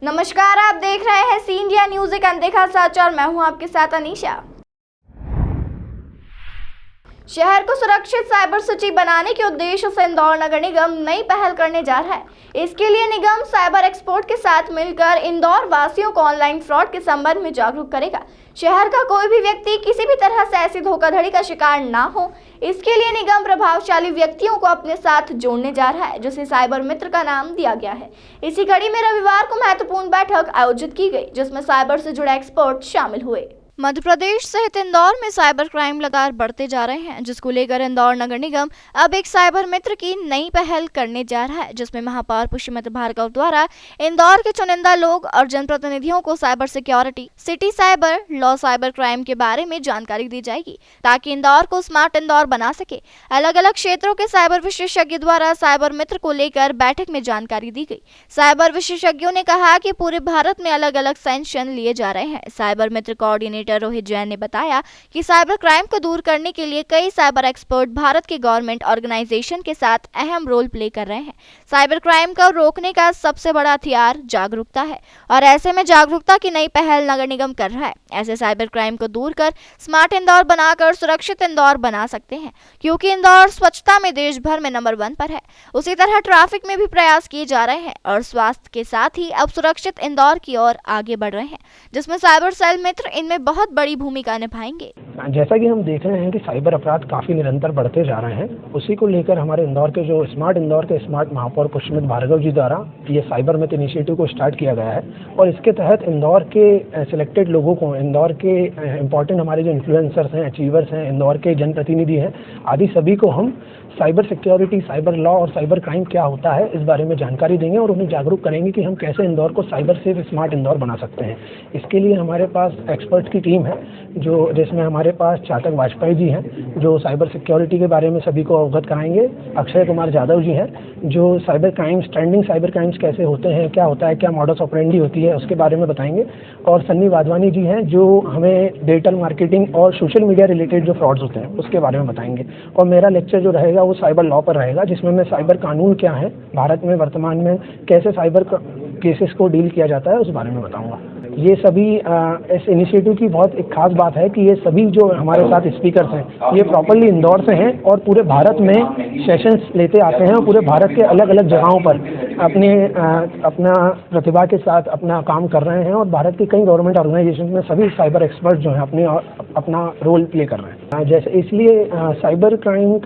नमस्कार, आप देख रहे हैं सी इंडिया न्यूज एक अनदेखा सच और मैं हूं आपके साथ अनीशा। शहर को सुरक्षित साइबर सिटी बनाने के उद्देश्य से इंदौर नगर निगम नई पहल करने जा रहा है। इसके लिए निगम साइबर एक्सपर्ट के साथ मिलकर इंदौर वासियों को ऑनलाइन फ्रॉड के संबंध में जागरूक करेगा। शहर का कोई भी व्यक्ति किसी भी तरह से ऐसी धोखाधड़ी का शिकार ना हो, इसके लिए निगम प्रभावशाली व्यक्तियों को अपने साथ जोड़ने जा रहा है, जिसे साइबर मित्र का नाम दिया गया है। इसी कड़ी में रविवार को महत्वपूर्ण बैठक आयोजित की गई, जिसमें साइबर से जुड़े एक्सपर्ट शामिल हुए। मध्य प्रदेश सहित इंदौर में साइबर क्राइम लगातार बढ़ते जा रहे हैं, जिसको लेकर इंदौर नगर निगम अब एक साइबर मित्र की नई पहल करने जा रहा है, जिसमें महापौर पुष्यमती भार्गव द्वारा इंदौर के चुनिंदा लोग और जनप्रतिनिधियों को cyber security, city cyber law, cyber crime के बारे में जानकारी दी जाएगी, ताकि इंदौर को स्मार्ट इंदौर बना सके। अलग अलग क्षेत्रों के साइबर विशेषज्ञ द्वारा साइबर मित्र को लेकर बैठक में जानकारी दी गई। साइबर विशेषज्ञों ने कहा कि पूरे भारत में अलग अलग सेशन लिए जा रहे हैं। साइबर मित्र कोऑर्डिनेटर रोहित जैन ने बताया कि साइबर क्राइम को दूर करने के लिए कई साइबर एक्सपर्ट भारत के गवर्नमेंट ऑर्गेनाइजेशन के साथ अहम रोल प्ले कर रहे हैं। साइबर क्राइम को रोकने का सबसे बड़ा हथियार जागरूकता है और ऐसे में जागरूकता की नई पहल नगर निगम कर रहा है। ऐसे साइबर क्राइम को दूर कर स्मार्ट इंदौर बनाकर सुरक्षित इंदौर बना सकते हैं, क्योंकि इंदौर स्वच्छता में देश भर में नंबर 1 पर है। उसी तरह ट्रैफिक में भी प्रयास किए जा रहे हैं और स्वास्थ्य के साथ ही अब सुरक्षित इंदौर की ओर आगे बढ़ रहे हैं, जिसमें साइबर सेल मित्र इनमें बहुत बड़ी भूमिका निभाएंगे। जैसा कि हम देख रहे हैं कि साइबर अपराध काफ़ी निरंतर बढ़ते जा रहे हैं, उसी को लेकर हमारे इंदौर के जो स्मार्ट इंदौर के स्मार्ट महापौर पुष्यमती भार्गव जी द्वारा ये साइबर मित्र इनिशिएटिव को स्टार्ट किया गया है। और इसके तहत इंदौर के सिलेक्टेड लोगों को, इंदौर के इम्पोर्टेंट हमारे जो इन्फ्लुएंसर्स हैं, अचीवर्स हैं, इंदौर के जनप्रतिनिधि हैं, आदि सभी को हम साइबर सिक्योरिटी, साइबर लॉ और साइबर क्राइम क्या होता है इस बारे में जानकारी देंगे और उन्हें जागरूक करेंगे कि हम कैसे इंदौर को साइबर सेफ स्मार्ट इंदौर बना सकते हैं। इसके लिए हमारे पास एक्सपर्ट की टीम है, जो जिसमें हमारे पास चातक वाजपेयी जी हैं, जो साइबर सिक्योरिटी के बारे में सभी को अवगत कराएंगे। अक्षय कुमार यादव जी हैं, जो cyber crimes, trending cyber crimes कैसे होते हैं, क्या होता है, क्या मॉडस ऑपरेंडी होती है, उसके बारे में बताएंगे। और सन्नी वाधवानी जी हैं, जो हमें डिजिटल मार्केटिंग और सोशल मीडिया रिलेटेड जो फ्रॉड्स होते हैं उसके बारे में बताएंगे। और मेरा लेक्चर जो रहेगा वो साइबर लॉ पर रहेगा, जिसमें मैं साइबर कानून क्या है, भारत में वर्तमान में कैसे साइबर केसेस को डील किया जाता है उस बारे में बताऊंगा। ये सभी इस इनिशिएटिव की बहुत एक खास बात है कि ये सभी जो हमारे साथ स्पीकर्स हैं ये प्रॉपर्ली इंदौर से हैं और पूरे भारत में सेशंस लेते आते हैं और पूरे भारत के अलग अलग जगहों पर अपना प्रतिभा के साथ अपना काम कर रहे हैं। और भारत की कई गवर्नमेंट ऑर्गेनाइजेशन में सभी साइबर एक्सपर्ट जो हैं अपना रोल प्ले कर रहे हैं। जैसे इसलिए साइबर क्राइम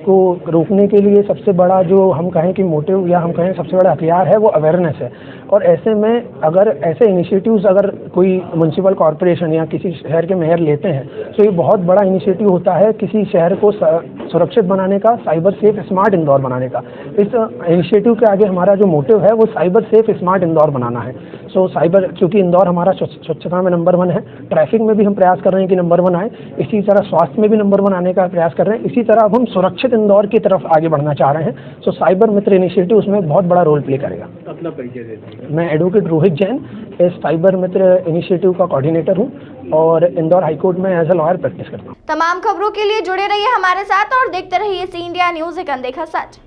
को रोकने के लिए सबसे बड़ा जो हम कहें कि मोटिव या हम कहें सबसे बड़ा हथियार है वो अवेयरनेस है। और ऐसे में अगर ऐसे इनिशिएटिव्स अगर कोई म्युनिसिपल कॉर्पोरेशन या किसी शहर के मेयर लेते हैं तो ये बहुत बड़ा इनिशिएटिव होता है किसी शहर को सुरक्षित बनाने का, साइबर सेफ स्मार्ट इंदौर बनाने का। इस इनिशिएटिव के आगे हमारा जो मोटिव है वो साइबर सेफ स्मार्ट इंदौर बनाना है। साइबर, क्योंकि इंदौर हमारा स्वच्छता में नंबर 1 है, ट्रैफिक में भी हम प्रयास कर रहे हैं कि नंबर 1 आए, इसी तरह स्वास्थ्य में भी नंबर 1 आने का प्रयास कर रहे हैं। इसी तरह अब हम सुरक्षित इंदौर की तरफ आगे बढ़ना चाह रहे हैं। साइबर मित्र इनिशिएटिव उसमें बहुत बड़ा रोल प्ले करेगा। अपना परिचय देते हैं। मैं एडवोकेट रोहित जैन इस साइबर मित्र इनिशिएटिव का कोऑर्डिनेटर हूं और इंदौर हाईकोर्ट में एज ए लॉयर प्रैक्टिस करता हूं। तमाम खबरों के लिए जुड़े रहिए हमारे साथ और देखते रहिए सी इंडिया न्यूज एक अनदेखा सच।